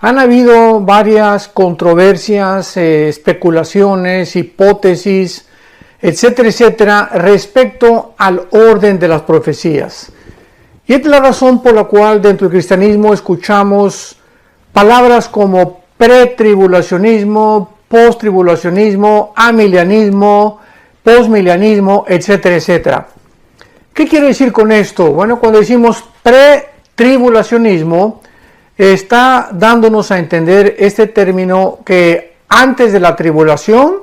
Han habido varias controversias, especulaciones, hipótesis, etcétera, etcétera, respecto al orden de las profecías. Y es la razón por la cual dentro del cristianismo escuchamos palabras como pretribulacionismo, posttribulacionismo, amilianismo, postmilianismo, etcétera, etcétera. ¿Qué quiero decir con esto? Bueno, cuando decimos pretribulacionismo, está dándonos a entender este término que antes de la tribulación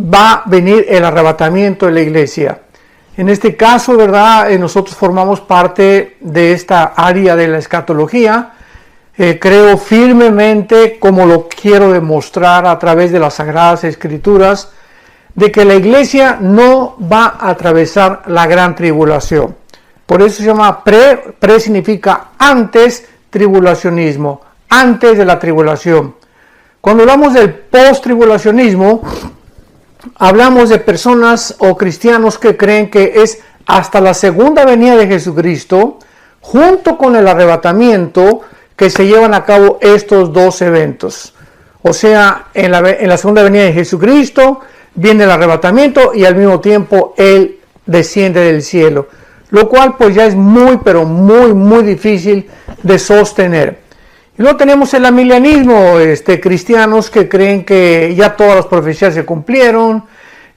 va a venir el arrebatamiento de la iglesia. En este caso, ¿verdad? Nosotros formamos parte de esta área de la escatología. Creo firmemente, como lo quiero demostrar a través de las Sagradas Escrituras, de que la iglesia no va a atravesar la gran tribulación. Por eso se llama pre significa antes tribulacionismo, antes de la tribulación. Cuando hablamos del post-tribulacionismo, hablamos de personas o cristianos que creen que es hasta la segunda venida de Jesucristo, junto con el arrebatamiento, que se llevan a cabo estos dos eventos. O sea, en la segunda venida de Jesucristo viene el arrebatamiento y al mismo tiempo Él desciende del cielo. Lo cual pues ya es muy, pero muy, muy difícil de sostener. Y luego tenemos el amilianismo, cristianos que creen que ya todas las profecías se cumplieron,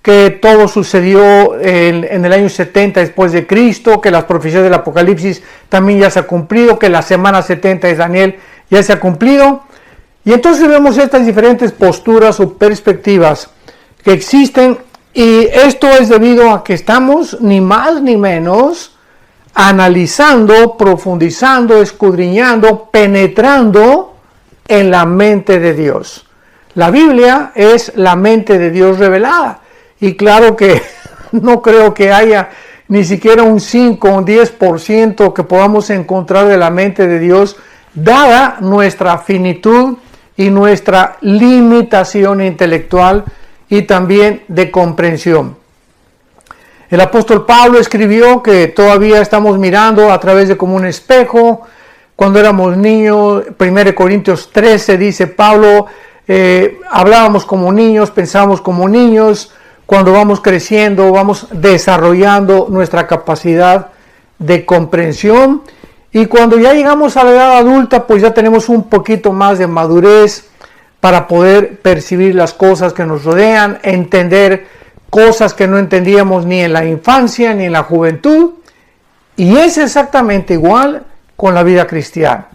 que todo sucedió en el año 70 después de Cristo, que las profecías del Apocalipsis también ya se ha cumplido, que la semana 70 de Daniel ya se ha cumplido. Y entonces vemos estas diferentes posturas o perspectivas que existen, y esto es debido a que estamos ni más ni menos analizando, profundizando, escudriñando, penetrando en la mente de Dios. La Biblia es la mente de Dios revelada, y claro que no creo que haya ni siquiera un 5 o un 10% que podamos encontrar de la mente de Dios, dada nuestra finitud y nuestra limitación intelectual y también de comprensión. El apóstol Pablo escribió que todavía estamos mirando a través de como un espejo. Cuando éramos niños, 1 Corintios 13 dice Pablo, hablábamos como niños, pensábamos como niños. Cuando vamos creciendo, vamos desarrollando nuestra capacidad de comprensión. Y cuando ya llegamos a la edad adulta, pues ya tenemos un poquito más de madurez para poder percibir las cosas que nos rodean, entender cosas que no entendíamos ni en la infancia ni en la juventud. Y es exactamente igual con la vida cristiana.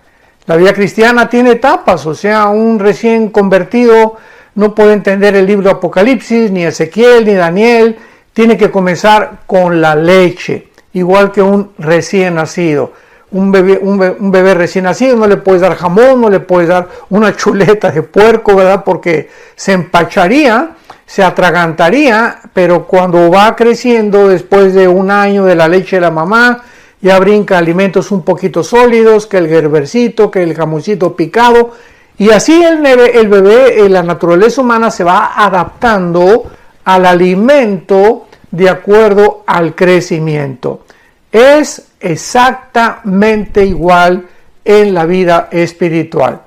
La vida cristiana tiene etapas, o sea, un recién convertido no puede entender el libro Apocalipsis, ni Ezequiel, ni Daniel. Tiene que comenzar con la leche, igual que un recién nacido. Un bebé recién nacido no le puedes dar jamón, no le puedes dar una chuleta de puerco, ¿verdad? Porque se empacharía, se atragantaría, pero cuando va creciendo, después de un año de la leche de la mamá, ya brinca alimentos un poquito sólidos, que el gerbercito, que el jamoncito picado, y así el bebé, la naturaleza humana se va adaptando al alimento de acuerdo al crecimiento. Es exactamente igual en la vida espiritual.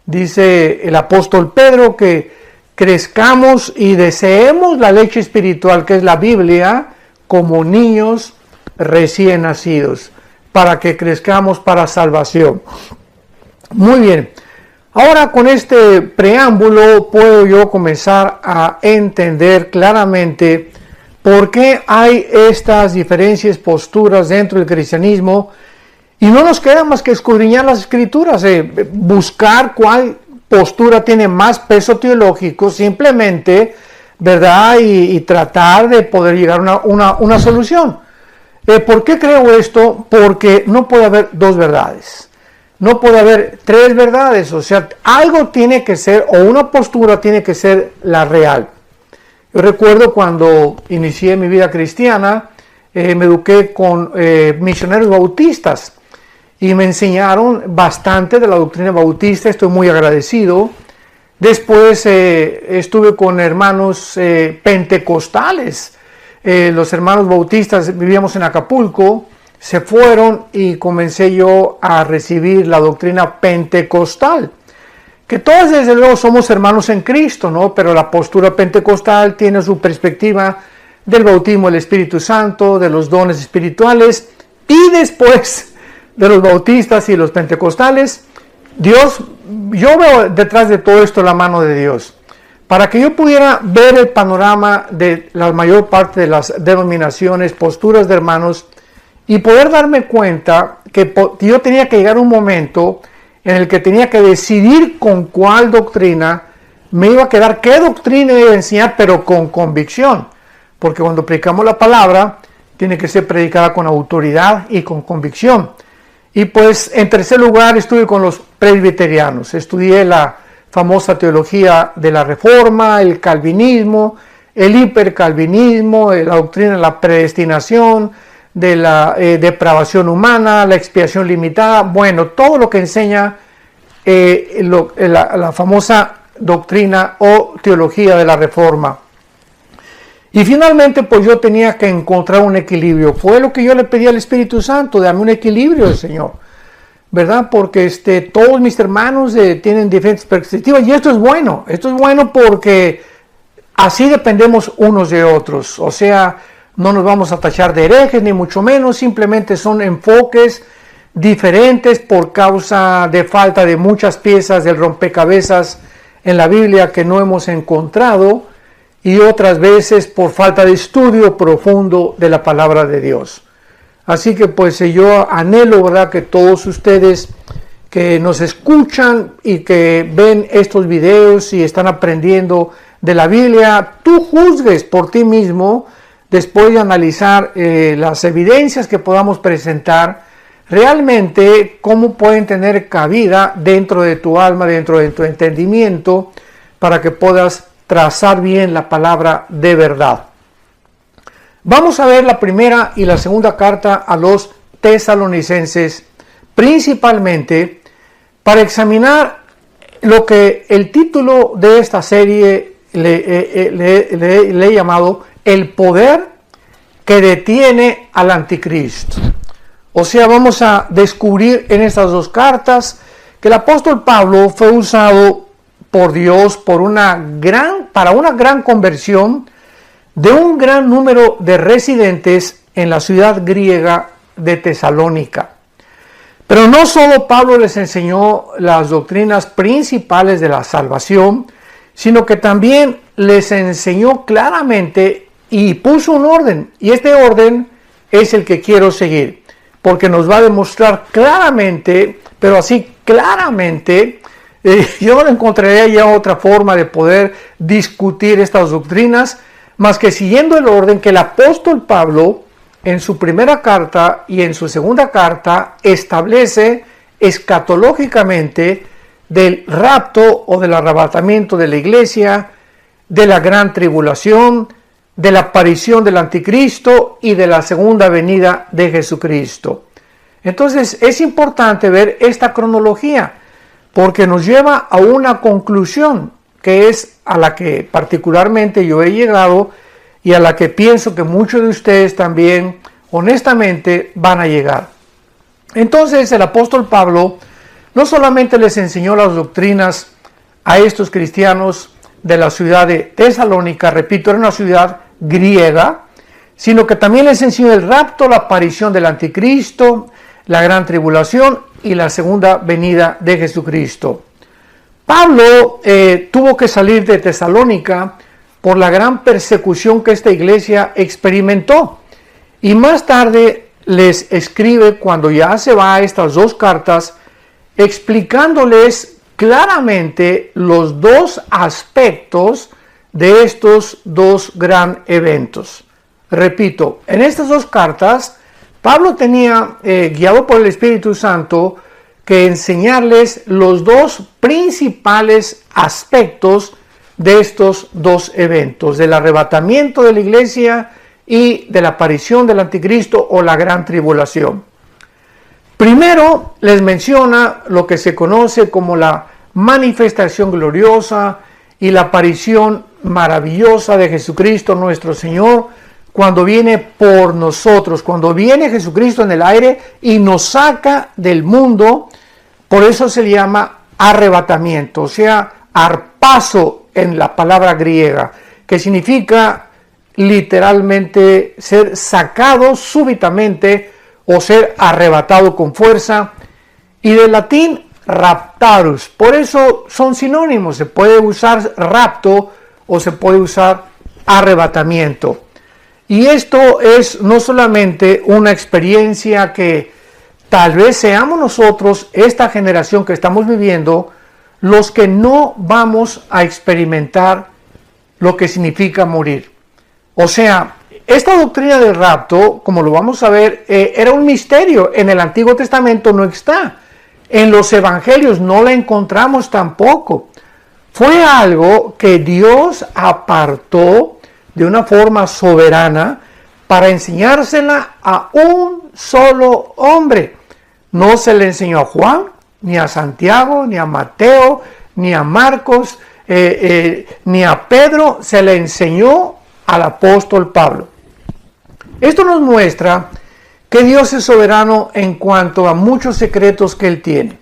Dice el apóstol Pedro que crezcamos y deseemos la leche espiritual, que es la Biblia, como niños recién nacidos, para que crezcamos para salvación. Muy bien. Ahora, con este preámbulo puedo yo comenzar a entender claramente por qué hay estas diferentes posturas dentro del cristianismo, y no nos queda más que escudriñar las Escrituras, buscar cuál postura tiene más peso teológico, simplemente, ¿verdad? Y tratar de poder llegar a una solución. ¿Por qué creo esto? Porque no puede haber dos verdades. No puede haber tres verdades, o sea, algo tiene que ser, o una postura tiene que ser la real. Yo recuerdo cuando inicié mi vida cristiana, me eduqué con misioneros bautistas y me enseñaron bastante de la doctrina bautista, estoy muy agradecido. Después estuve con hermanos pentecostales, los hermanos bautistas, vivíamos en Acapulco, se fueron y comencé yo a recibir la doctrina pentecostal. que todos desde luego somos hermanos en Cristo, ¿no? Pero la postura pentecostal tiene su perspectiva del bautismo del Espíritu Santo, de los dones espirituales, y después de los bautistas y los pentecostales, yo veo detrás de todo esto la mano de Dios. Para que yo pudiera ver el panorama de la mayor parte de las denominaciones, posturas de hermanos, y poder darme cuenta que yo tenía que llegar a un momento en el que tenía que decidir con cuál doctrina me iba a quedar, qué doctrina iba a enseñar, pero con convicción. Porque cuando predicamos la palabra, tiene que ser predicada con autoridad y con convicción. Y pues, en tercer lugar, estuve con los presbiterianos. Estudié la famosa teología de la Reforma, el calvinismo, el hipercalvinismo, la doctrina de la predestinación, de la depravación humana, la expiación limitada, bueno, todo lo que enseña la famosa doctrina o teología de la Reforma. Y finalmente, pues yo tenía que encontrar un equilibrio. Fue lo que yo le pedí al Espíritu Santo, dame un equilibrio, Señor, ¿verdad? Porque todos mis hermanos tienen diferentes perspectivas, y esto es bueno porque así dependemos unos de otros, o sea, no nos vamos a tachar de herejes, ni mucho menos, simplemente son enfoques diferentes por causa de falta de muchas piezas del rompecabezas en la Biblia que no hemos encontrado, y otras veces por falta de estudio profundo de la palabra de Dios. Así que pues yo anhelo, ¿verdad?, que todos ustedes que nos escuchan y que ven estos videos y están aprendiendo de la Biblia, tú juzgues por ti mismo, después de analizar las evidencias que podamos presentar, realmente cómo pueden tener cabida dentro de tu alma, dentro de tu entendimiento, para que puedas trazar bien la palabra de verdad. Vamos a ver la primera y la segunda carta a los tesalonicenses, principalmente para examinar lo que el título de esta serie le he llamado el poder que detiene al anticristo. O sea, vamos a descubrir en estas dos cartas que el apóstol Pablo fue usado por Dios para una gran conversión de un gran número de residentes en la ciudad griega de Tesalónica. Pero no solo Pablo les enseñó las doctrinas principales de la salvación, sino que también les enseñó claramente y puso un orden, y este orden es el que quiero seguir, porque nos va a demostrar claramente, pero así claramente, yo no encontraría ya otra forma de poder discutir estas doctrinas, más que siguiendo el orden que el apóstol Pablo, en su primera carta y en su segunda carta, establece escatológicamente del rapto o del arrebatamiento de la iglesia, de la gran tribulación, de la aparición del anticristo y de la segunda venida de Jesucristo. Entonces es importante ver esta cronología porque nos lleva a una conclusión que es a la que particularmente yo he llegado y a la que pienso que muchos de ustedes también honestamente van a llegar. Entonces el apóstol Pablo no solamente les enseñó las doctrinas a estos cristianos de la ciudad de Tesalónica, repito, era una ciudad griega, sino que también les enseñó el rapto, la aparición del anticristo, la gran tribulación y la segunda venida de Jesucristo. Pablo tuvo que salir de Tesalónica por la gran persecución que esta iglesia experimentó, y más tarde les escribe, cuando ya se va a estas dos cartas, explicándoles claramente los dos aspectos de estos dos gran eventos. Repito, en estas dos cartas, Pablo tenía, guiado por el Espíritu Santo, que enseñarles los dos principales aspectos de estos dos eventos, del arrebatamiento de la iglesia y de la aparición del anticristo o la gran tribulación. Primero les menciona lo que se conoce como la manifestación gloriosa y la aparición maravillosa de Jesucristo nuestro Señor, cuando viene por nosotros, cuando viene Jesucristo en el aire y nos saca del mundo. Por eso se le llama arrebatamiento, o sea, arpazo en la palabra griega, que significa literalmente ser sacado súbitamente o ser arrebatado con fuerza, y del latín raptarus. Por eso son sinónimos, se puede usar rapto o se puede usar arrebatamiento. Y esto es no solamente una experiencia que tal vez seamos nosotros, esta generación que estamos viviendo, los que no vamos a experimentar lo que significa morir. O sea, esta doctrina del rapto, como lo vamos a ver, era un misterio. En el Antiguo Testamento no está. En los evangelios no la encontramos tampoco. Fue algo que Dios apartó de una forma soberana para enseñársela a un solo hombre. No se le enseñó a Juan, ni a Santiago, ni a Mateo, ni a Marcos, ni a Pedro, se le enseñó al apóstol Pablo. Esto nos muestra que Dios es soberano en cuanto a muchos secretos que Él tiene.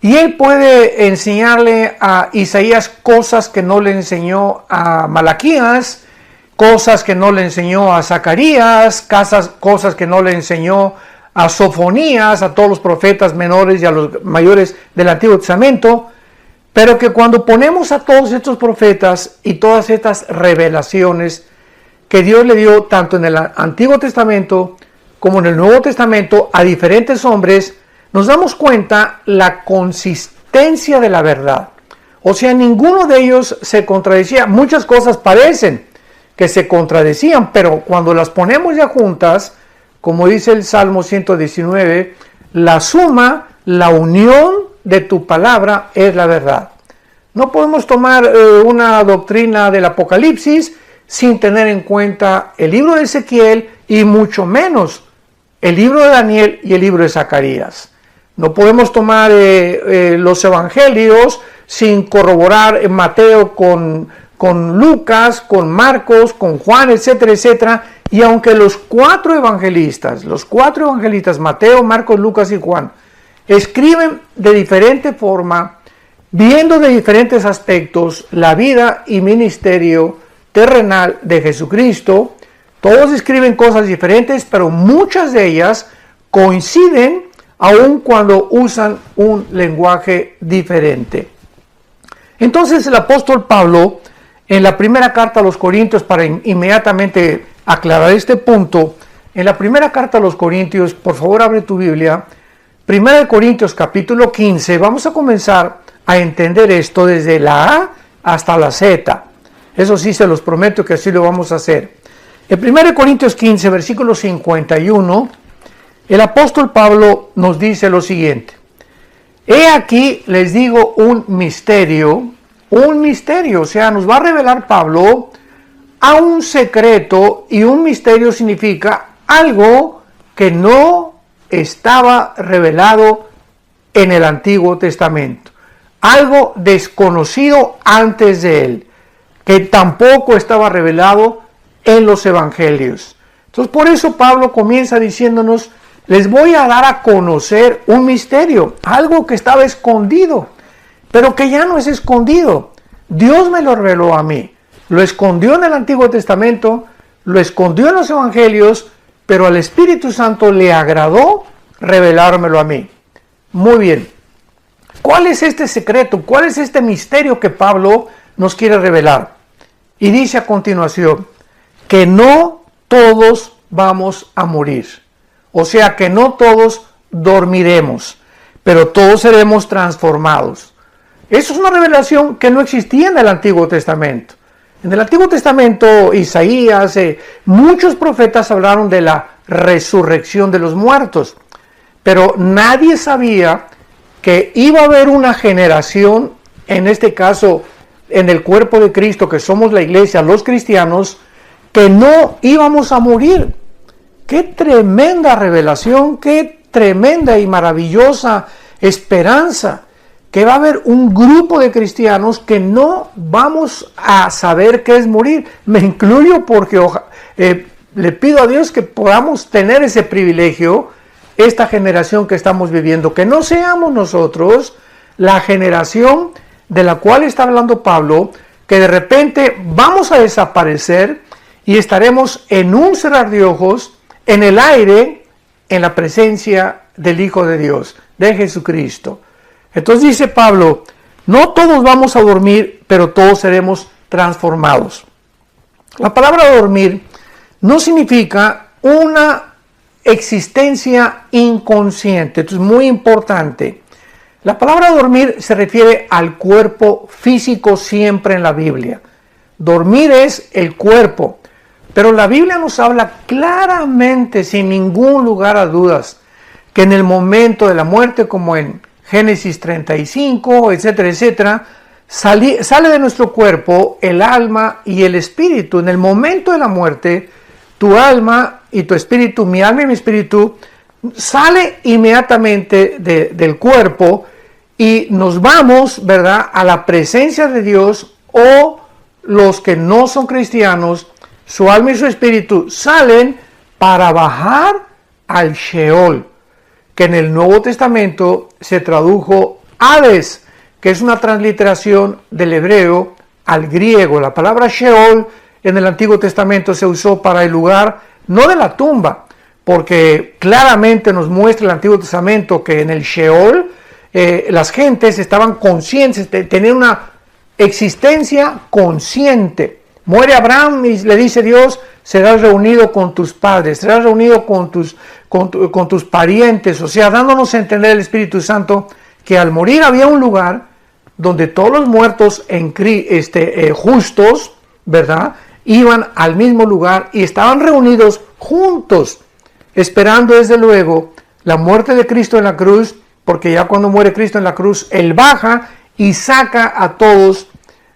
Y Él puede enseñarle a Isaías cosas que no le enseñó a Malaquías, cosas que no le enseñó a Zacarías, cosas que no le enseñó a Sofonías, a todos los profetas menores y a los mayores del Antiguo Testamento, pero que cuando ponemos a todos estos profetas y todas estas revelaciones que Dios le dio tanto en el Antiguo Testamento como en el Nuevo Testamento a diferentes hombres, nos damos cuenta la consistencia de la verdad. O sea, ninguno de ellos se contradecía. Muchas cosas parecen que se contradecían, pero cuando las ponemos ya juntas, como dice el Salmo 119, la suma, la unión de tu palabra es la verdad. No podemos tomar una doctrina del Apocalipsis sin tener en cuenta el libro de Ezequiel y mucho menos el libro de Daniel y el libro de Zacarías. No podemos tomar los evangelios sin corroborar Mateo con Lucas, con Marcos, con Juan, etcétera, etcétera. Y aunque los cuatro evangelistas, Mateo, Marcos, Lucas y Juan, escriben de diferente forma, viendo de diferentes aspectos la vida y ministerio terrenal de Jesucristo, todos escriben cosas diferentes, pero muchas de ellas coinciden aun cuando usan un lenguaje diferente. Entonces el apóstol Pablo, en la primera carta a los Corintios, para inmediatamente aclarar este punto, en la primera carta a los Corintios, por favor abre tu Biblia, 1 Corintios capítulo 15, vamos a comenzar a entender esto desde la A hasta la Z. Eso sí, se los prometo que así lo vamos a hacer. En 1 Corintios 15, versículo 51, el apóstol Pablo nos dice lo siguiente: he aquí les digo un misterio, o sea, nos va a revelar Pablo a un secreto, y un misterio significa algo que no estaba revelado en el Antiguo Testamento, algo desconocido antes de él, que tampoco estaba revelado en los evangelios. Entonces, por eso Pablo comienza diciéndonos: les voy a dar a conocer un misterio, algo que estaba escondido, pero que ya no es escondido. Dios me lo reveló a mí. Lo escondió en el Antiguo Testamento, lo escondió en los evangelios, pero al Espíritu Santo le agradó revelármelo a mí. Muy bien. ¿Cuál es este secreto? ¿Cuál es este misterio que Pablo nos quiere revelar? Y dice a continuación que no todos vamos a morir. O sea, que no todos dormiremos, pero todos seremos transformados. Eso es una revelación que no existía en el Antiguo Testamento. En el Antiguo Testamento, Isaías, muchos profetas hablaron de la resurrección de los muertos, pero nadie sabía que iba a haber una generación, en este caso en el cuerpo de Cristo, que somos la iglesia, los cristianos, que no íbamos a morir. ¡Qué tremenda revelación! ¡Qué tremenda y maravillosa esperanza! Que va a haber un grupo de cristianos que no vamos a saber qué es morir. Me incluyo porque le pido a Dios que podamos tener ese privilegio, esta generación que estamos viviendo, que no seamos nosotros la generación de la cual está hablando Pablo, que de repente vamos a desaparecer y estaremos en un cerrar de ojos, en el aire, en la presencia del Hijo de Dios, de Jesucristo. Entonces dice Pablo, no todos vamos a dormir, pero todos seremos transformados. La palabra dormir no significa una existencia inconsciente. Esto es muy importante. La palabra dormir se refiere al cuerpo físico siempre en la Biblia. Dormir es el cuerpo, pero la Biblia nos habla claramente, sin ningún lugar a dudas, que en el momento de la muerte, como en Génesis 35, etcétera, etcétera, sale de nuestro cuerpo el alma y el espíritu. En el momento de la muerte, tu alma y tu espíritu, mi alma y mi espíritu, sale inmediatamente del cuerpo y nos vamos, ¿verdad?, a la presencia de Dios, o los que no son cristianos, su alma y su espíritu salen para bajar al Sheol, que en el Nuevo Testamento se tradujo Hades, que es una transliteración del hebreo al griego. La palabra Sheol en el Antiguo Testamento se usó para el lugar, no de la tumba, porque claramente nos muestra el Antiguo Testamento que en el Sheol las gentes estaban conscientes, tenían una existencia consciente. Muere Abraham y le dice Dios, serás reunido con tus padres, serás reunido con tus parientes, o sea, dándonos a entender el Espíritu Santo que al morir había un lugar donde todos los muertos justos, ¿verdad?, iban al mismo lugar y estaban reunidos juntos, esperando desde luego la muerte de Cristo en la cruz, porque ya cuando muere Cristo en la cruz, Él baja y saca a todos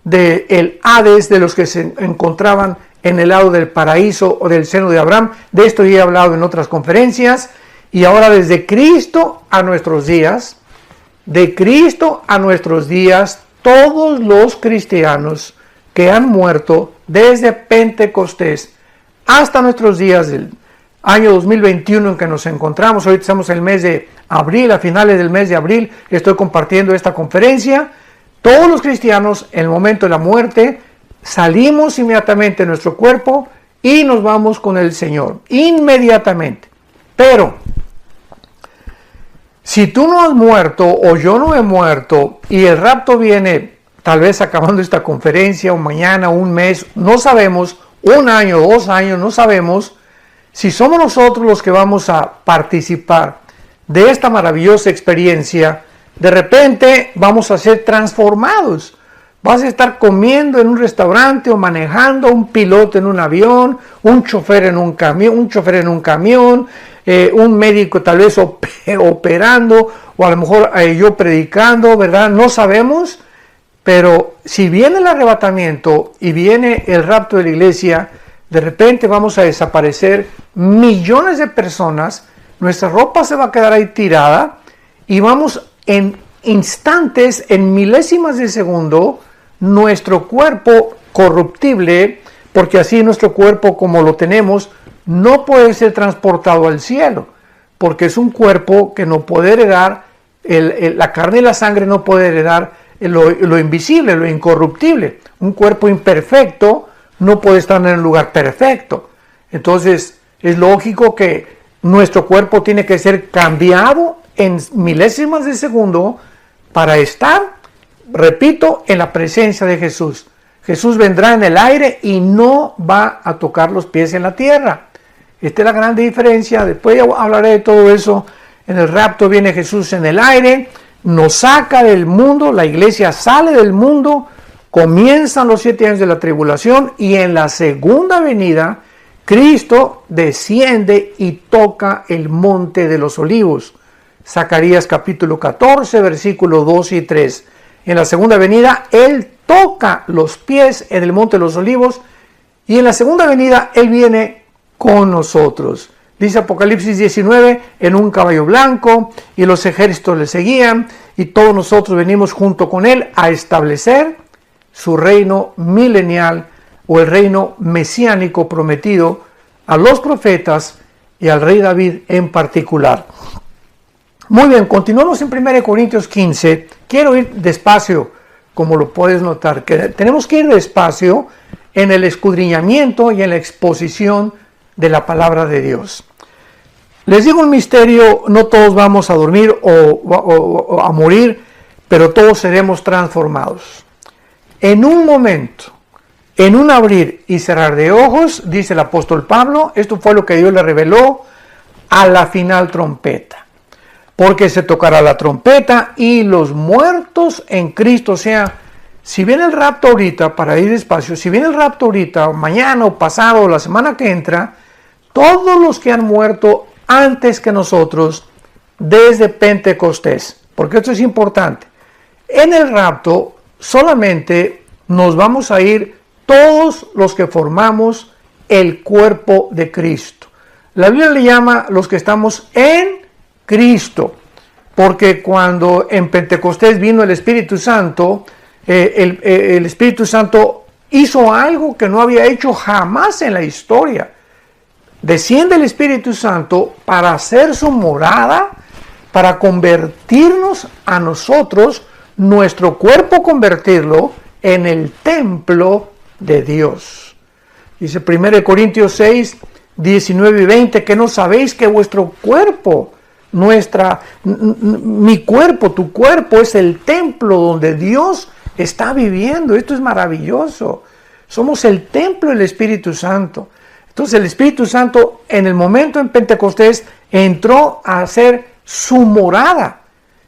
del Hades, de los que se encontraban en el lado del paraíso o del seno de Abraham. De esto ya he hablado en otras conferencias. Y ahora desde Cristo a nuestros días, de Cristo a nuestros días, todos los cristianos que han muerto desde Pentecostés hasta nuestros días del año 2021 en que nos encontramos, ahorita estamos en el mes de abril, a finales del mes de abril, estoy compartiendo esta conferencia. Todos los cristianos, en el momento de la muerte, salimos inmediatamente de nuestro cuerpo y nos vamos con el Señor, inmediatamente. Pero, si tú no has muerto o yo no he muerto y el rapto viene tal vez acabando esta conferencia o mañana, un mes, no sabemos, un año, 2 años, no sabemos, si somos nosotros los que vamos a participar de esta maravillosa experiencia, de repente vamos a ser transformados. Vas a estar comiendo en un restaurante o manejando, un piloto en un avión, un chofer en un camión, un médico tal vez operando, o a lo mejor yo predicando, ¿verdad? No sabemos, pero si viene el arrebatamiento y viene el rapto de la iglesia, de repente vamos a desaparecer millones de personas, nuestra ropa se va a quedar ahí tirada y vamos en instantes, en milésimas de segundo, nuestro cuerpo corruptible, porque así nuestro cuerpo como lo tenemos no puede ser transportado al cielo, porque es un cuerpo que no puede heredar, la carne y la sangre no puede heredar lo invisible, lo incorruptible. Un cuerpo imperfecto no puede estar en el lugar perfecto. Entonces es lógico que nuestro cuerpo tiene que ser cambiado en milésimas de segundo para estar, repito, en la presencia de Jesús. Jesús vendrá en el aire y no va a tocar los pies en la tierra. Esta es la gran diferencia. Después ya hablaré de todo eso. En el rapto viene Jesús en el aire, nos saca del mundo, la iglesia sale del mundo, comienzan los 7 años de la tribulación y en la segunda venida Cristo desciende y toca el monte de los olivos. Zacarías capítulo 14, versículos 2 y 3. En la segunda venida Él toca los pies en el monte de los olivos y en la segunda venida Él viene con nosotros. Dice Apocalipsis 19, en un caballo blanco y los ejércitos le seguían y todos nosotros venimos junto con Él a establecer su reino milenial o el reino mesiánico prometido a los profetas y al rey David en particular. Muy bien, continuamos en 1 Corintios 15 quiero ir despacio, como lo puedes notar, que tenemos que ir despacio en el escudriñamiento y en la exposición de la palabra de Dios. Les digo un misterio, no todos vamos a dormir o a morir, pero todos seremos transformados. En un momento, en un abrir y cerrar de ojos, dice el apóstol Pablo, esto fue lo que Dios le reveló a la final trompeta. Porque se tocará la trompeta y los muertos en Cristo, o sea, si viene el rapto ahorita, para ir despacio, si viene el rapto ahorita, o mañana, o pasado, o la semana que entra, todos los que han muerto antes que nosotros, desde Pentecostés, porque esto es importante, en el rapto solamente nos vamos a ir todos los que formamos el cuerpo de Cristo. La Biblia le llama los que estamos en Cristo, porque cuando en Pentecostés vino el Espíritu Santo, el Espíritu Santo hizo algo que no había hecho jamás en la historia. Desciende el Espíritu Santo para hacer su morada, para convertirnos a nosotros, nuestro cuerpo convertirlo en el templo de Dios. Dice 1 Corintios 6, 19 y 20, que no sabéis que vuestro cuerpo, mi cuerpo, tu cuerpo es el templo donde Dios está viviendo. Esto es maravilloso. Somos el templo del Espíritu Santo. Entonces el Espíritu Santo en el momento en Pentecostés entró a hacer su morada.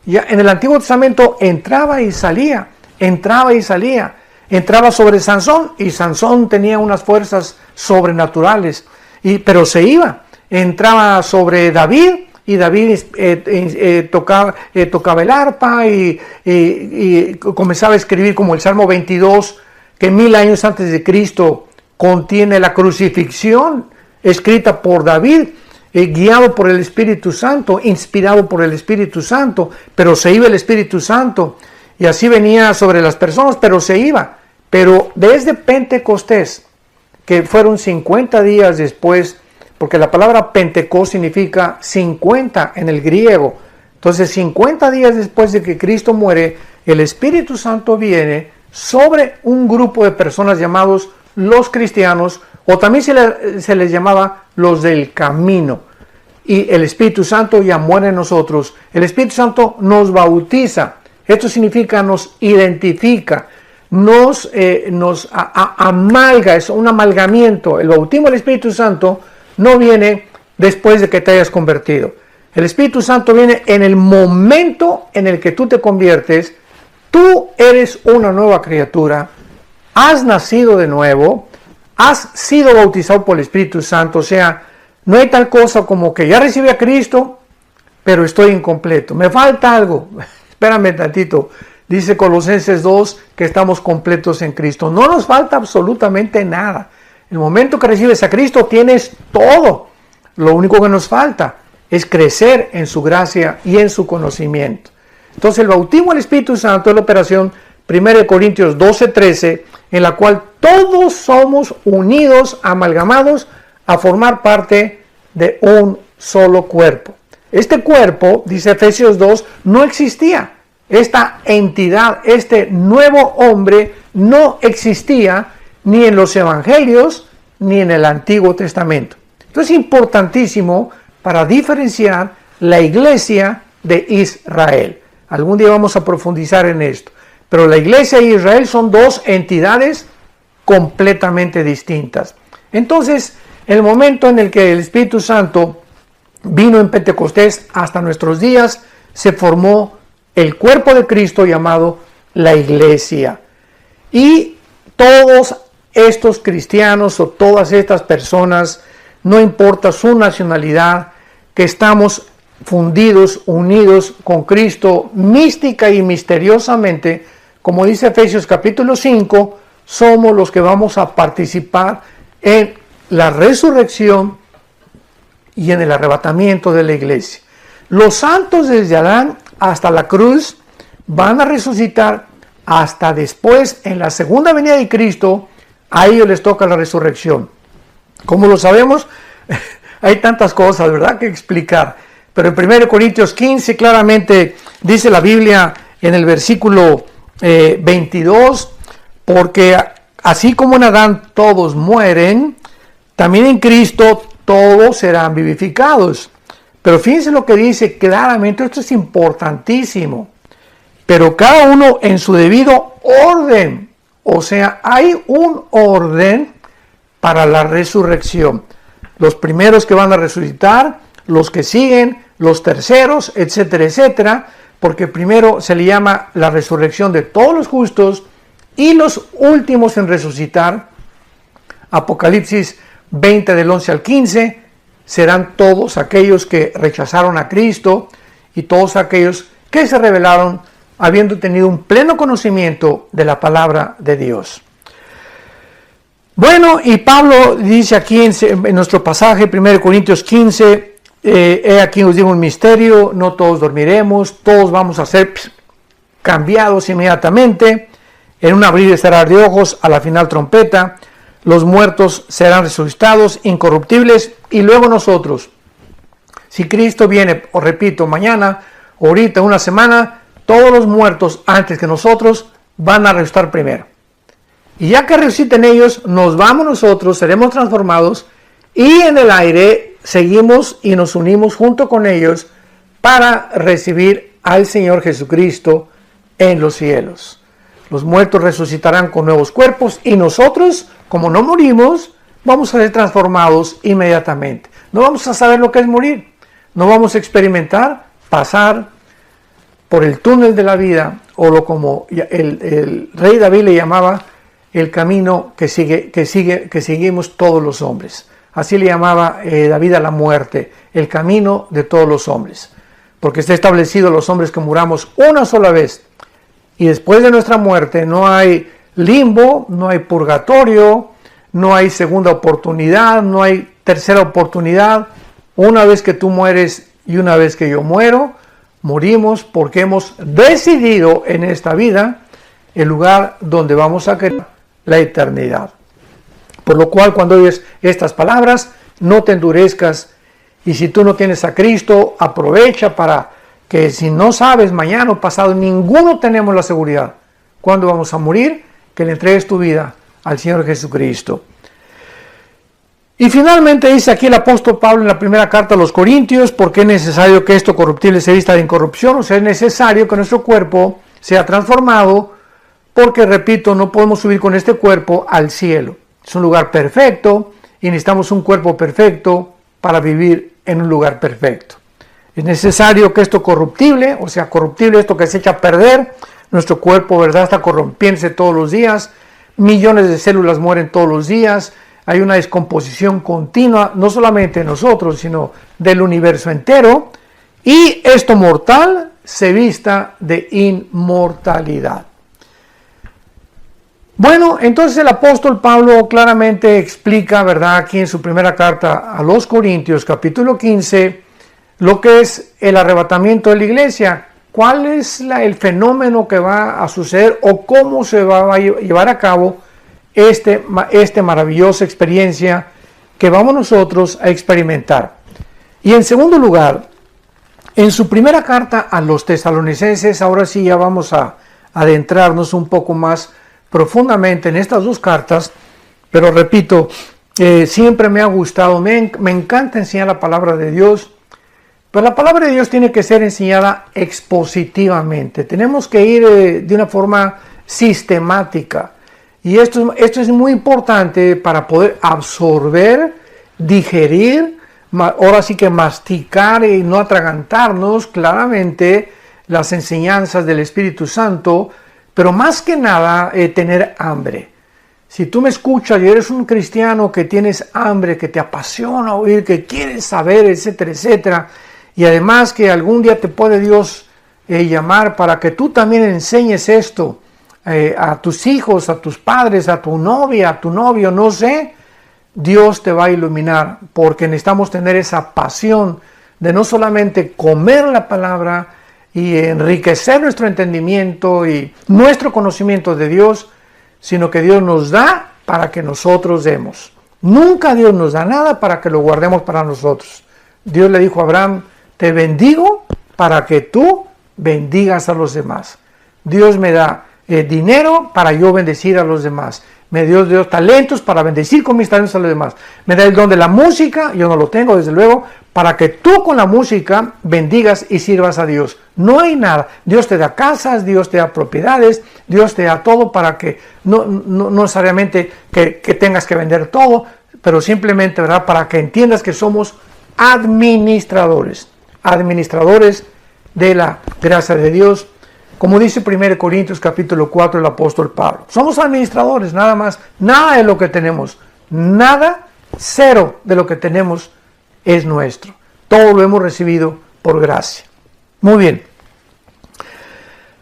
Ya en el Antiguo Testamento entraba y salía, entraba y salía. Entraba sobre Sansón y Sansón tenía unas fuerzas sobrenaturales, pero se iba. Entraba sobre David y David tocaba el arpa y comenzaba a escribir como el Salmo 22, que 1000 años antes de Cristo contiene la crucifixión, escrita por David, guiado por el Espíritu Santo, inspirado por el Espíritu Santo, pero se iba el Espíritu Santo, y así venía sobre las personas, pero se iba. Pero desde Pentecostés, que fueron 50 días después, porque la palabra Pentecostés significa 50 en el griego, entonces 50 días después de que Cristo muere, el Espíritu Santo viene sobre un grupo de personas llamados los cristianos, o también se les llamaba los del camino, y el Espíritu Santo ya muere en nosotros. El Espíritu Santo nos bautiza, esto significa nos identifica, nos amalga, es un amalgamiento. El bautismo del Espíritu Santo no viene después de que te hayas convertido. El Espíritu Santo viene en el momento en el que tú te conviertes. Tú eres una nueva criatura, has nacido de nuevo, has sido bautizado por el Espíritu Santo. O sea, no hay tal cosa como que ya recibí a Cristo, pero estoy incompleto, me falta algo. Espérame tantito. Dice Colosenses 2 que estamos completos en Cristo. No nos falta absolutamente nada. El momento que recibes a Cristo tienes todo. Lo único que nos falta es crecer en su gracia y en su conocimiento. Entonces el bautismo del Espíritu Santo es la operación 1 Corintios 12:13, en la cual todos somos unidos, amalgamados a formar parte de un solo cuerpo. Este cuerpo, dice Efesios 2, no existía. Esta entidad, este nuevo hombre, no existía ni en los evangelios ni en el Antiguo Testamento. Esto es importantísimo para diferenciar la iglesia de Israel. Algún día vamos a profundizar en esto. Pero la iglesia y Israel son dos entidades completamente distintas. Entonces, el momento en el que el Espíritu Santo vino en Pentecostés hasta nuestros días, se formó el cuerpo de Cristo llamado la iglesia. Y todos estos cristianos o todas estas personas, no importa su nacionalidad, que estamos fundidos, unidos con Cristo mística y misteriosamente, como dice Efesios capítulo 5, somos los que vamos a participar en la resurrección y en el arrebatamiento de la iglesia. Los santos desde Adán hasta la cruz van a resucitar hasta después, en la segunda venida de Cristo, a ellos les toca la resurrección. ¿Cómo lo sabemos? Hay tantas cosas, ¿verdad?, que explicar. Pero en 1 Corintios 15 claramente dice la Biblia, en el versículo 22, porque así como en Adán todos mueren, también en Cristo todos serán vivificados. Pero fíjense lo que dice claramente, esto es importantísimo. Pero cada uno en su debido orden. O sea, hay un orden para la resurrección. Los primeros que van a resucitar, los que siguen, los terceros, etcétera, etcétera. Porque primero se le llama la resurrección de todos los justos y los últimos en resucitar. Apocalipsis 20 del 11 al 15. Serán todos aquellos que rechazaron a Cristo y todos aquellos que se rebelaron habiendo tenido un pleno conocimiento de la palabra de Dios. Bueno, y Pablo dice aquí en nuestro pasaje, 1 Corintios 15, he aquí os digo un misterio, no todos dormiremos, todos vamos a ser cambiados inmediatamente, en un abrir y cerrar de ojos, a la final trompeta. Los muertos serán resucitados, incorruptibles, y luego nosotros. Si Cristo viene, os repito, mañana, ahorita, una semana, todos los muertos antes que nosotros van a resucitar primero. Y ya que resuciten ellos, nos vamos nosotros, seremos transformados, y en el aire seguimos y nos unimos junto con ellos para recibir al Señor Jesucristo en los cielos. Los muertos resucitarán con nuevos cuerpos y nosotros, como no morimos, vamos a ser transformados inmediatamente. No vamos a saber lo que es morir. No vamos a experimentar pasar por el túnel de la vida, o lo como el rey David le llamaba, el camino que seguimos todos los hombres. Así le llamaba David a la muerte, el camino de todos los hombres. Porque está establecido los hombres que muramos una sola vez. Y después de nuestra muerte no hay limbo, no hay purgatorio, no hay segunda oportunidad, no hay tercera oportunidad. Una vez que tú mueres y una vez que yo muero, morimos porque hemos decidido en esta vida el lugar donde vamos a quedar la eternidad. Por lo cual, cuando oyes estas palabras, no te endurezcas, y si tú no tienes a Cristo, aprovecha para que, si no sabes, mañana o pasado, ninguno tenemos la seguridad cuando vamos a morir, que le entregues tu vida al Señor Jesucristo. Y finalmente dice aquí el apóstol Pablo en la primera carta a los Corintios, porque es necesario que esto corruptible se vista de incorrupción, o sea, es necesario que nuestro cuerpo sea transformado, porque, repito, no podemos subir con este cuerpo al cielo. Es un lugar perfecto y necesitamos un cuerpo perfecto para vivir en un lugar perfecto. Es necesario que esto corruptible, o sea, corruptible, esto que se echa a perder, nuestro cuerpo, ¿verdad?, está corrompiéndose todos los días, millones de células mueren todos los días, hay una descomposición continua, no solamente de nosotros, sino del universo entero, y esto mortal se vista de inmortalidad. Bueno, entonces el apóstol Pablo claramente explica, ¿verdad?, aquí en su primera carta a los Corintios, capítulo 15, lo que es el arrebatamiento de la iglesia, cuál es el fenómeno que va a suceder o cómo se va a llevar a cabo esta maravillosa experiencia que vamos nosotros a experimentar. Y en segundo lugar, en su primera carta a los tesalonicenses, ahora sí ya vamos a adentrarnos un poco más profundamente en estas dos cartas, pero repito, siempre me ha gustado, me encanta enseñar la palabra de Dios, pero la palabra de Dios tiene que ser enseñada expositivamente, tenemos que ir de una forma sistemática, y esto es muy importante para poder absorber, digerir, ahora sí que masticar y no atragantarnos claramente las enseñanzas del Espíritu Santo, pero más que nada tener hambre. Si tú me escuchas y eres un cristiano que tienes hambre, que te apasiona oír, que quieres saber, etcétera, etcétera, y además que algún día te puede Dios llamar para que tú también enseñes esto a tus hijos, a tus padres, a tu novia, a tu novio, no sé, Dios te va a iluminar, porque necesitamos tener esa pasión de no solamente comer la palabra y enriquecer nuestro entendimiento y nuestro conocimiento de Dios, sino que Dios nos da para que nosotros demos. Nunca Dios nos da nada para que lo guardemos para nosotros. Dios le dijo a Abraham, te bendigo para que tú bendigas a los demás. Dios me da dinero para yo bendecir a los demás. Me dio Dios talentos para bendecir con mis talentos a los demás. Me da el don de la música, yo no lo tengo desde luego, para que tú con la música bendigas y sirvas a Dios. No hay nada. Dios te da casas, Dios te da propiedades, Dios te da todo para que no necesariamente que tengas que vender todo, pero simplemente, ¿verdad?, para que entiendas que somos administradores de la gracia de Dios. Como dice 1 Corintios capítulo 4 el apóstol Pablo. Somos administradores, nada más. Nada de lo que tenemos. Nada, cero de lo que tenemos es nuestro. Todo lo hemos recibido por gracia. Muy bien.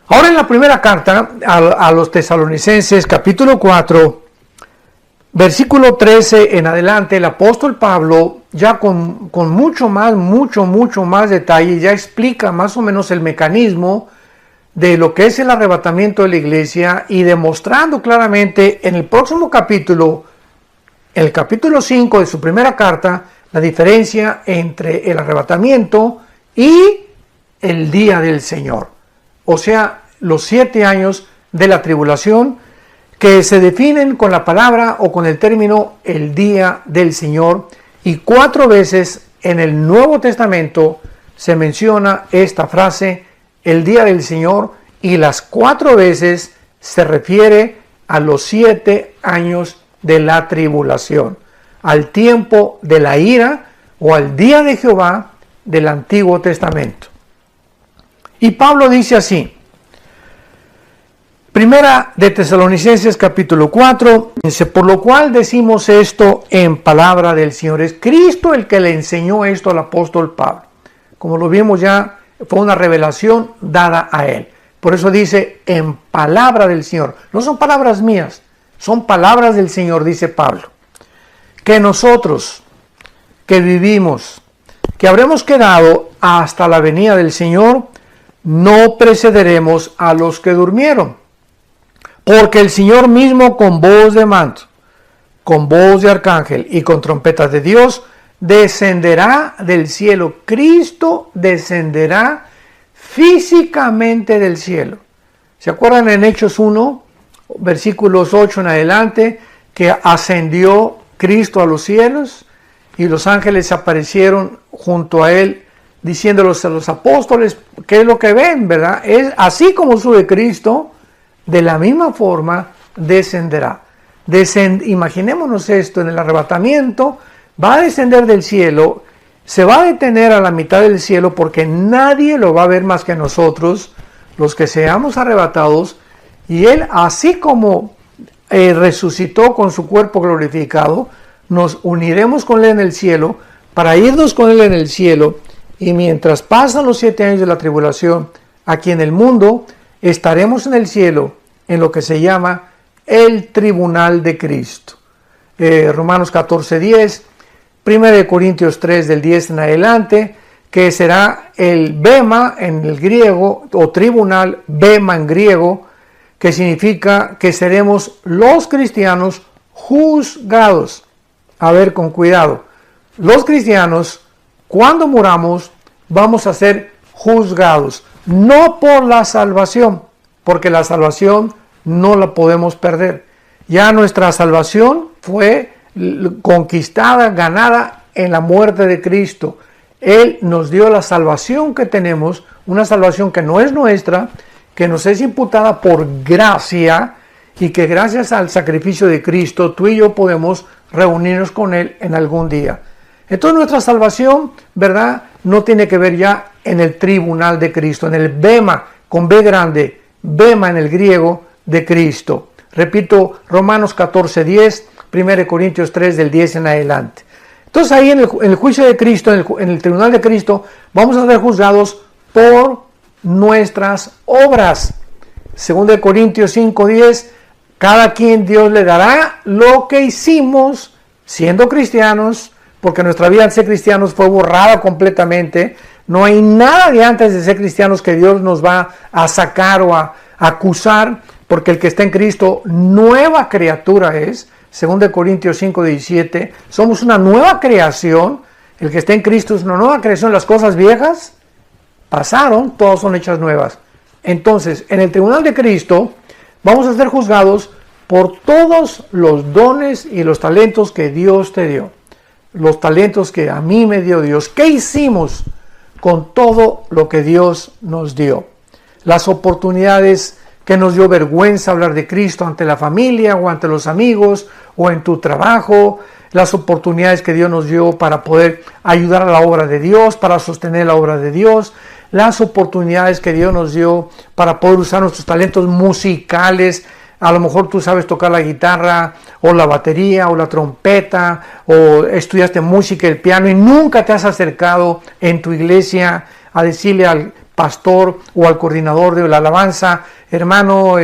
Ahora en la primera carta a los Tesalonicenses capítulo 4, versículo 13 en adelante, el apóstol Pablo ya con mucho más detalle ya explica más o menos el mecanismo de lo que es el arrebatamiento de la iglesia y demostrando claramente en el próximo capítulo, el capítulo 5 de su primera carta, la diferencia entre el arrebatamiento y el día del Señor. O sea, los 7 años de la tribulación que se definen con la palabra o con el término el día del Señor, y 4 veces en el Nuevo Testamento se menciona esta frase, el día del Señor, y las 4 veces se refiere a los 7 años de la tribulación, al tiempo de la ira o al día de Jehová del Antiguo Testamento. Y Pablo dice así, Primera de Tesalonicenses capítulo 4, dice, por lo cual decimos esto en palabra del Señor. Es Cristo el que le enseñó esto al apóstol Pablo. Como lo vimos ya, fue una revelación dada a él. Por eso dice, en palabra del Señor. No son palabras mías, son palabras del Señor, dice Pablo. Que nosotros, que vivimos, que habremos quedado hasta la venida del Señor, no precederemos a los que durmieron. Porque el Señor mismo con voz de mando, con voz de arcángel y con trompetas de Dios, descenderá del cielo. Cristo descenderá físicamente del cielo. ¿Se acuerdan en Hechos 1, versículos 8 en adelante, que ascendió Cristo a los cielos y los ángeles aparecieron junto a él, diciéndoles a los apóstoles qué es lo que ven, ¿verdad? Es así como sube Cristo, de la misma forma descenderá. Imaginémonos esto, en el arrebatamiento va a descender del cielo, se va a detener a la mitad del cielo porque nadie lo va a ver más que nosotros, los que seamos arrebatados, y él, así como resucitó con su cuerpo glorificado, nos uniremos con él en el cielo para irnos con él en el cielo, y mientras pasan los 7 años de la tribulación aquí en el mundo, estaremos en el cielo en lo que se llama el tribunal de Cristo. Romanos 14:10, 1 Corintios 3 del 10 en adelante, que será el bema en el griego, o tribunal, bema en griego, que significa que seremos los cristianos juzgados. A ver, con cuidado. Los cristianos, cuando muramos, vamos a ser juzgados. No por la salvación, porque la salvación no la podemos perder. Ya nuestra salvación fue conquistada, ganada en la muerte de Cristo. Él nos dio la salvación que tenemos, una salvación que no es nuestra, que nos es imputada por gracia, y que gracias al sacrificio de Cristo tú y yo podemos reunirnos con Él en algún día. Entonces nuestra salvación, ¿verdad?, no tiene que ver ya en el tribunal de Cristo, en el bema, con B grande, bema en el griego de Cristo. Repito, Romanos 14:10, 1 Corintios 3 del 10 en adelante. Entonces ahí en el juicio de Cristo, en el tribunal de Cristo, vamos a ser juzgados por nuestras obras. 2 Corintios 5:10, cada quien Dios le dará lo que hicimos siendo cristianos, porque nuestra vida al ser cristianos fue borrada completamente. No hay nada de antes de ser cristianos que Dios nos va a sacar o a acusar, porque el que está en Cristo, nueva criatura es. 2 Corintios 5:17, somos una nueva creación. El que está en Cristo es una nueva creación. Las cosas viejas pasaron, todas son hechas nuevas. Entonces, en el tribunal de Cristo vamos a ser juzgados por todos los dones y los talentos que Dios te dio. Los talentos que a mí me dio Dios. ¿Qué hicimos con todo lo que Dios nos dio? Las oportunidades que nos dio vergüenza hablar de Cristo ante la familia o ante los amigos o en tu trabajo. Las oportunidades que Dios nos dio para poder ayudar a la obra de Dios, para sostener la obra de Dios. Las oportunidades que Dios nos dio para poder usar nuestros talentos musicales. A lo mejor tú sabes tocar la guitarra o la batería o la trompeta o estudiaste música, el piano y nunca te has acercado en tu iglesia a decirle al pastor o al coordinador de la alabanza: hermano,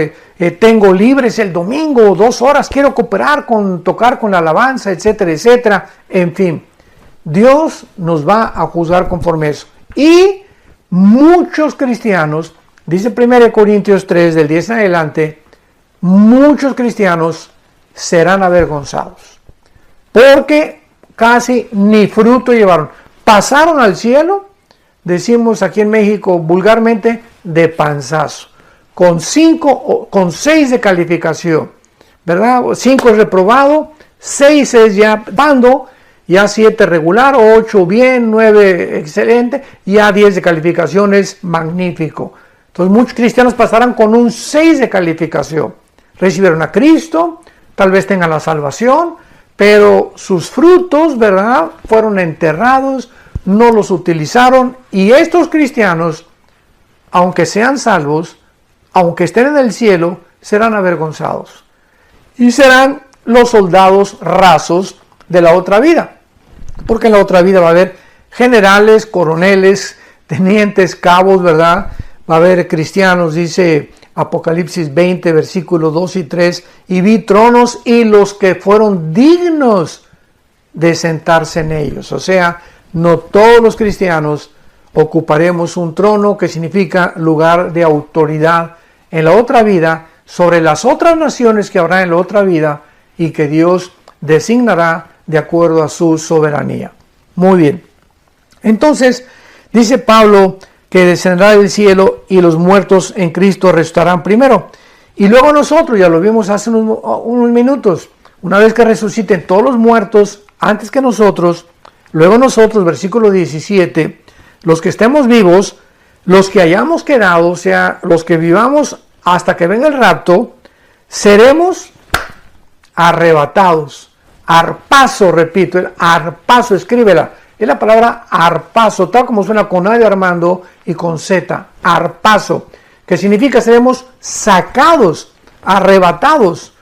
tengo libres el domingo 2 horas, quiero cooperar con tocar con la alabanza, etcétera, etcétera. En fin, Dios nos va a juzgar conforme eso. Y muchos cristianos, dice 1 Corintios 3 del 10 en adelante, muchos cristianos serán avergonzados porque casi ni fruto llevaron. Pasaron al cielo, decimos aquí en México vulgarmente, de panzazo, con 6 de calificación, ¿verdad? 5 es reprobado, 6 es ya dando, ya 7 regular, 8 bien, 9 excelente, ya 10 de calificación es magnífico. Entonces muchos cristianos pasarán con un 6 de calificación. Recibieron a Cristo, tal vez tengan la salvación, pero sus frutos, ¿verdad?, fueron enterrados, no los utilizaron, y estos cristianos, aunque sean salvos, aunque estén en el cielo, serán avergonzados. Y serán los soldados rasos de la otra vida. Porque en la otra vida va a haber generales, coroneles, tenientes, cabos, ¿verdad? Va a haber cristianos, dice Apocalipsis 20, versículos 2 y 3, y vi tronos y los que fueron dignos de sentarse en ellos. O sea, no todos los cristianos ocuparemos un trono, que significa lugar de autoridad en la otra vida, sobre las otras naciones que habrá en la otra vida y que Dios designará de acuerdo a su soberanía. Muy bien. Entonces, dice Pablo que descenderá del cielo y los muertos en Cristo resucitarán primero. Y luego nosotros, ya lo vimos hace unos minutos, una vez que resuciten todos los muertos antes que nosotros, luego nosotros, versículo 17, los que estemos vivos, los que hayamos quedado, o sea, los que vivamos hasta que venga el rapto, seremos arrebatados. Arpazo, repito, el arpazo, escríbela. Es la palabra arpazo, tal como suena con A de Armando y con Z, arpazo, que significa seremos sacados, arrebatados,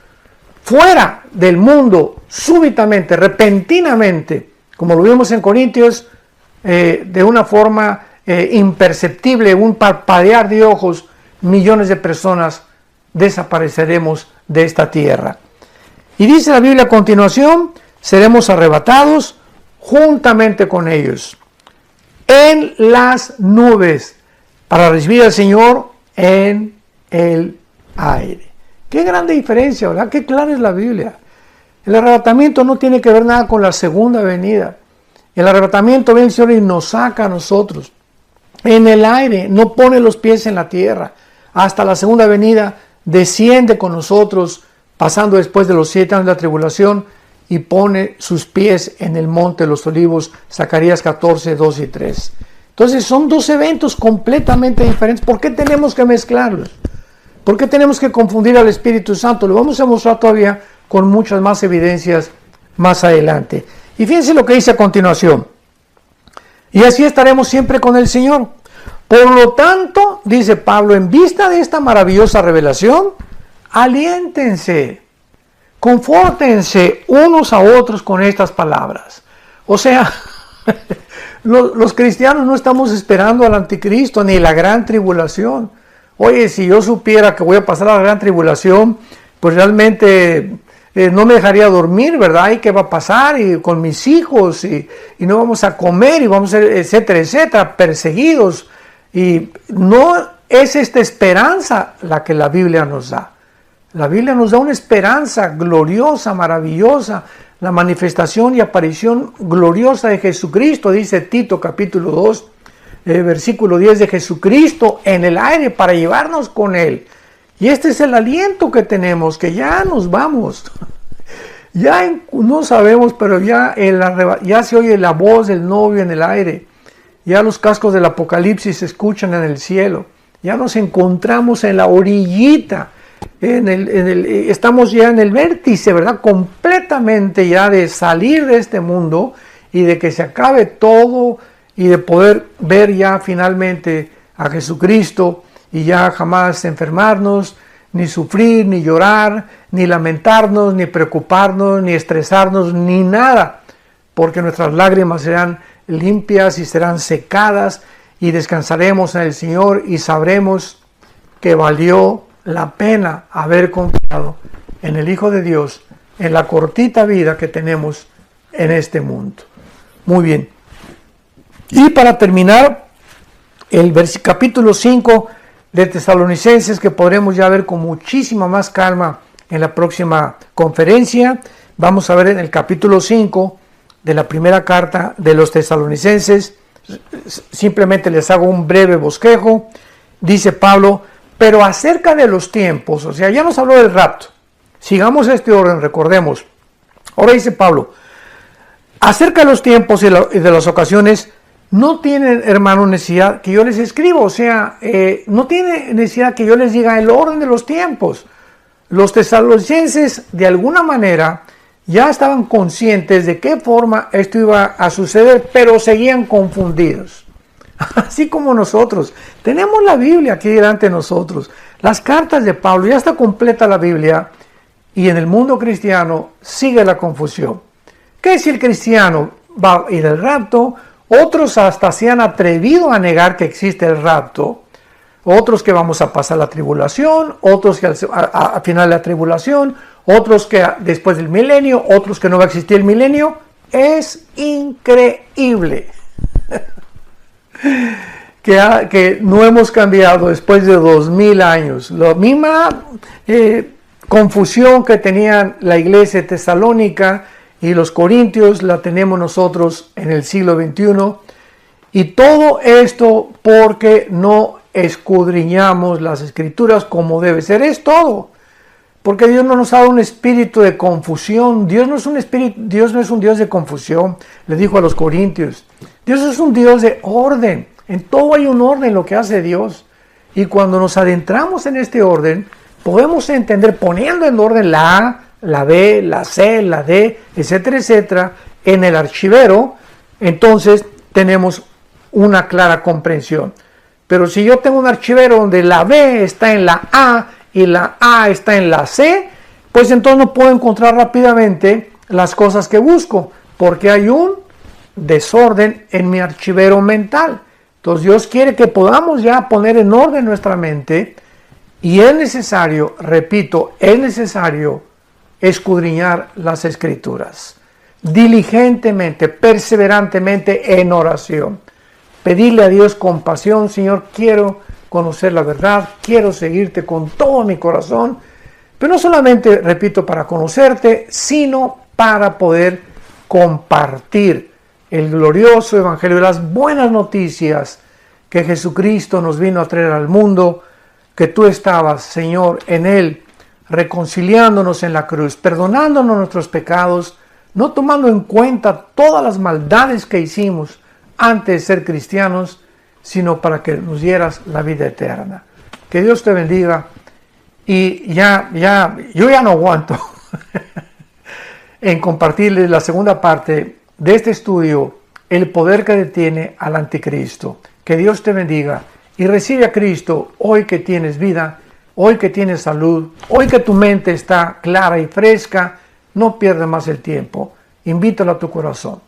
fuera del mundo, súbitamente, repentinamente, como lo vimos en Corintios, de una forma imperceptible, un parpadear de ojos, millones de personas desapareceremos de esta tierra. Y dice la Biblia a continuación, seremos arrebatados juntamente con ellos en las nubes para recibir al Señor en el aire. Qué grande diferencia, ¿verdad? Qué clara es la Biblia. El arrebatamiento no tiene que ver nada con la segunda venida. El arrebatamiento viene el Señor y nos saca a nosotros en el aire, no pone los pies en la tierra. Hasta la segunda venida desciende con nosotros, pasando después de los 7 años de la tribulación, y pone sus pies en el monte de los olivos, Zacarías 14, 2 y 3. Entonces son 2 eventos completamente diferentes. ¿Por qué tenemos que mezclarlos? ¿Por qué tenemos que confundir al Espíritu Santo? Lo vamos a mostrar todavía con muchas más evidencias más adelante. Y fíjense lo que dice a continuación. Y así estaremos siempre con el Señor. Por lo tanto, dice Pablo, en vista de esta maravillosa revelación, aliéntense, confórtense unos a otros con estas palabras. O sea, los cristianos no estamos esperando al anticristo ni la gran tribulación. Oye, si yo supiera que voy a pasar a la gran tribulación, pues realmente no me dejaría dormir, ¿verdad? ¿Y qué va a pasar? Y con mis hijos, y no vamos a comer, y vamos a ser, etcétera, etcétera, perseguidos. Y no es esta esperanza la que la Biblia nos da. La Biblia nos da una esperanza gloriosa, maravillosa, la manifestación y aparición gloriosa de Jesucristo, dice Tito capítulo 2, versículo 10, de Jesucristo en el aire para llevarnos con Él. Y este es el aliento que tenemos, que ya nos vamos. Ya no sabemos, pero ya se oye la voz del novio en el aire. Ya los cascos del Apocalipsis se escuchan en el cielo. Ya nos encontramos en la orillita. Estamos ya en el vértice, ¿verdad? Completamente ya de salir de este mundo y de que se acabe todo y de poder ver ya finalmente a Jesucristo y ya jamás enfermarnos, ni sufrir, ni llorar, ni lamentarnos, ni preocuparnos, ni estresarnos, ni nada, porque nuestras lágrimas serán limpias y serán secadas y descansaremos en el Señor y sabremos que valió la pena haber confiado en el Hijo de Dios en la cortita vida que tenemos en este mundo. Muy bien. Y para terminar, el capítulo 5 de Tesalonicenses, que podremos ya ver con muchísima más calma en la próxima conferencia. Vamos a ver en el capítulo 5 de la primera carta de los Tesalonicenses. Simplemente les hago un breve bosquejo. Dice Pablo: pero acerca de los tiempos, o sea, ya nos habló del rapto. Sigamos este orden, recordemos. Ahora dice Pablo: acerca de los tiempos y de las ocasiones, no tienen, hermano, necesidad que yo les escriba, o sea, no tiene necesidad que yo les diga el orden de los tiempos. Los tesalonicenses, de alguna manera, ya estaban conscientes de qué forma esto iba a suceder, pero seguían confundidos. Así como nosotros. Tenemos la Biblia aquí delante de nosotros. Las cartas de Pablo, ya está completa la Biblia, y en el mundo cristiano sigue la confusión. ¿Qué si el cristiano va a ir al rapto? Otros hasta se han atrevido a negar que existe el rapto. Otros que vamos a pasar la tribulación, otros que al final de la tribulación, otros que después del milenio, otros que no va a existir el milenio. Es increíble que no hemos cambiado después de 2000 años. La misma confusión que tenían la iglesia de Tesalónica y los corintios la tenemos nosotros en el siglo XXI, y todo esto porque no escudriñamos las escrituras como debe ser. Es todo, porque Dios no nos ha dado un espíritu de confusión. Dios no es un Dios de confusión, le dijo a los corintios. Dios es un Dios de orden. En todo hay un orden en lo que hace Dios, y cuando nos adentramos en este orden, podemos entender, poniendo en orden la A, la B, la C, la D, etcétera, etcétera, en el archivero, entonces tenemos una clara comprensión. Pero si yo tengo un archivero donde la B está en la A y la A está en la C, pues entonces no puedo encontrar rápidamente las cosas que busco, porque hay un desorden en mi archivero mental. Entonces Dios quiere que podamos ya poner en orden nuestra mente, y es necesario, repito, es necesario escudriñar las escrituras diligentemente, perseverantemente en oración. Pedirle a Dios con pasión: Señor, quiero conocer la verdad, quiero seguirte con todo mi corazón, pero no solamente, repito, para conocerte, sino para poder compartir el glorioso evangelio, las buenas noticias que Jesucristo nos vino a traer al mundo, que tú estabas, Señor, en Él, reconciliándonos en la cruz, perdonándonos nuestros pecados, no tomando en cuenta todas las maldades que hicimos antes de ser cristianos, sino para que nos dieras la vida eterna. Que Dios te bendiga, y yo ya no aguanto en compartirles la segunda parte de este estudio, el poder que detiene al anticristo. Que Dios te bendiga y recibe a Cristo hoy que tienes vida, hoy que tienes salud, hoy que tu mente está clara y fresca. No pierdas más el tiempo. Invítalo a tu corazón.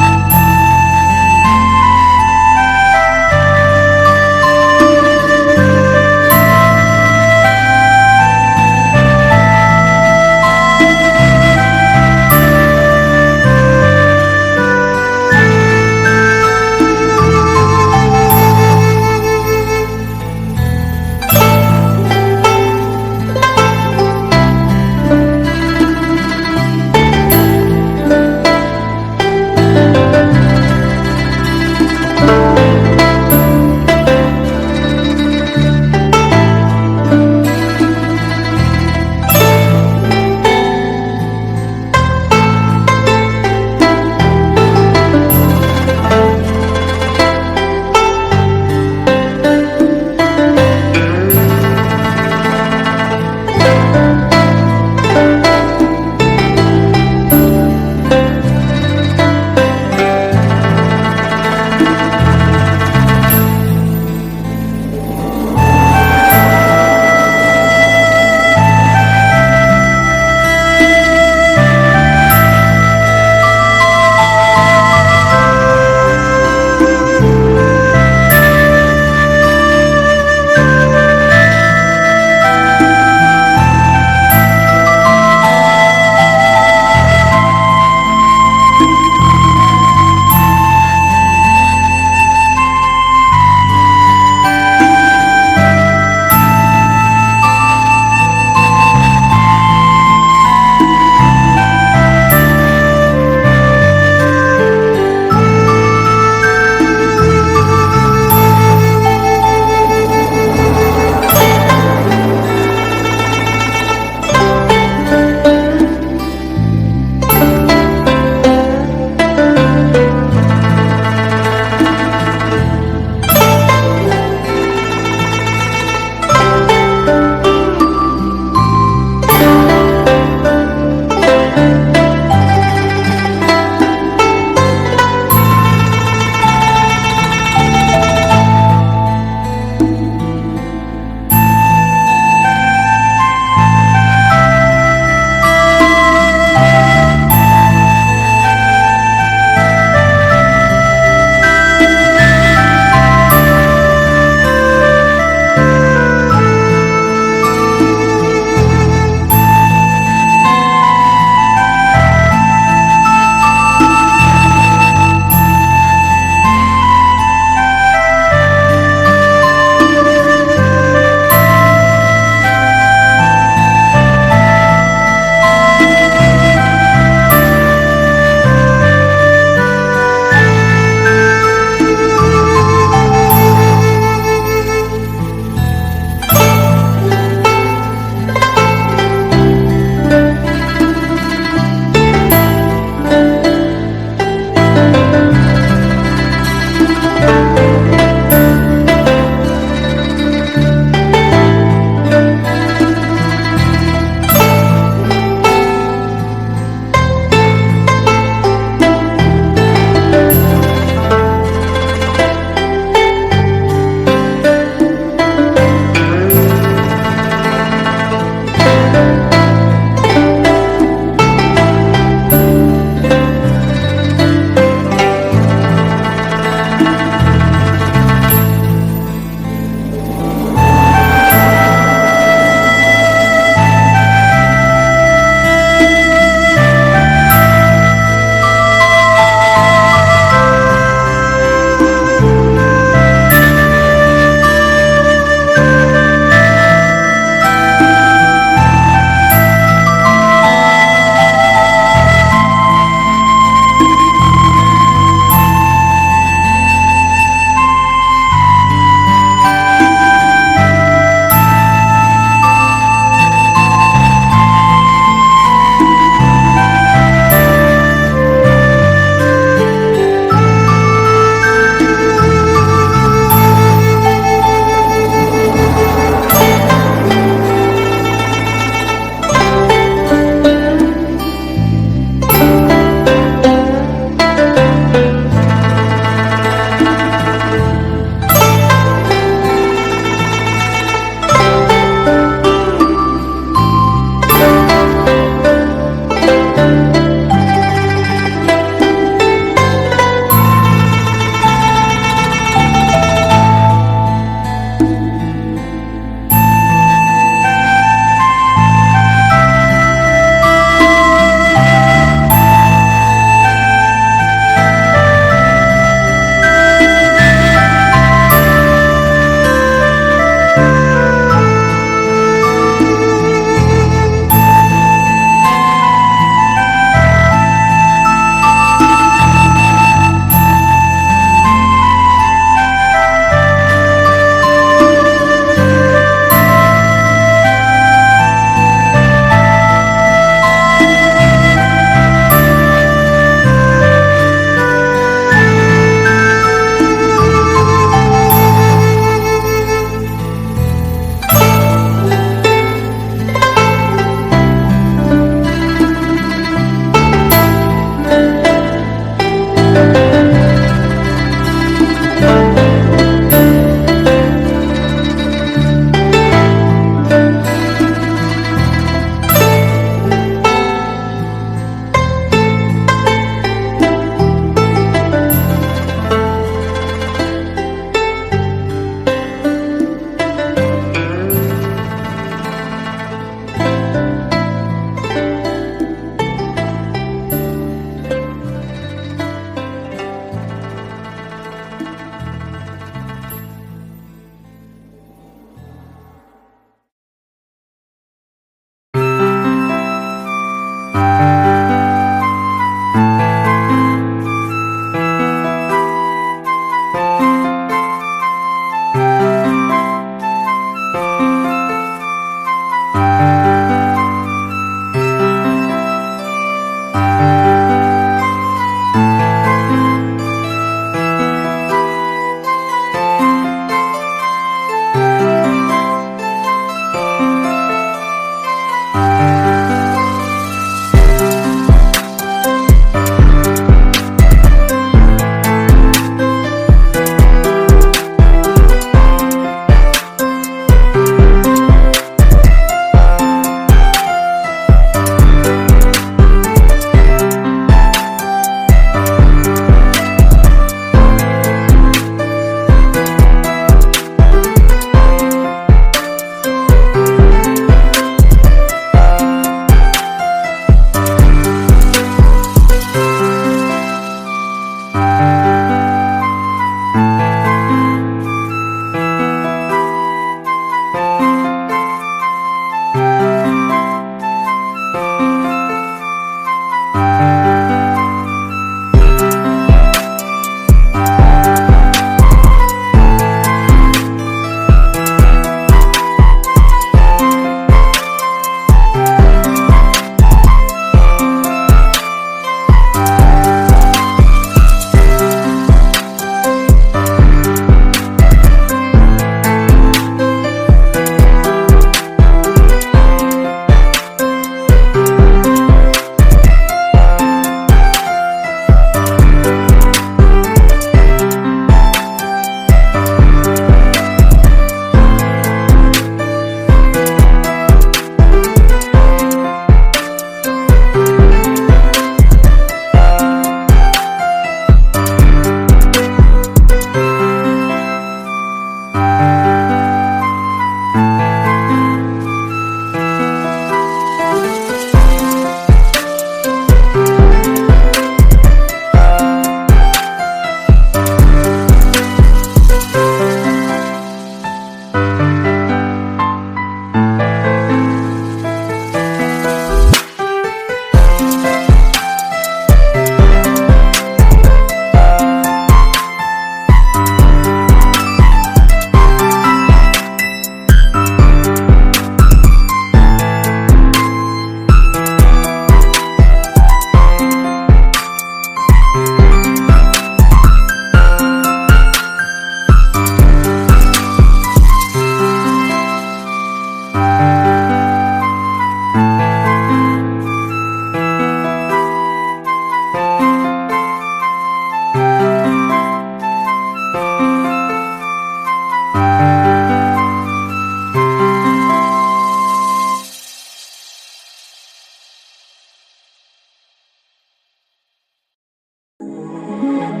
Thank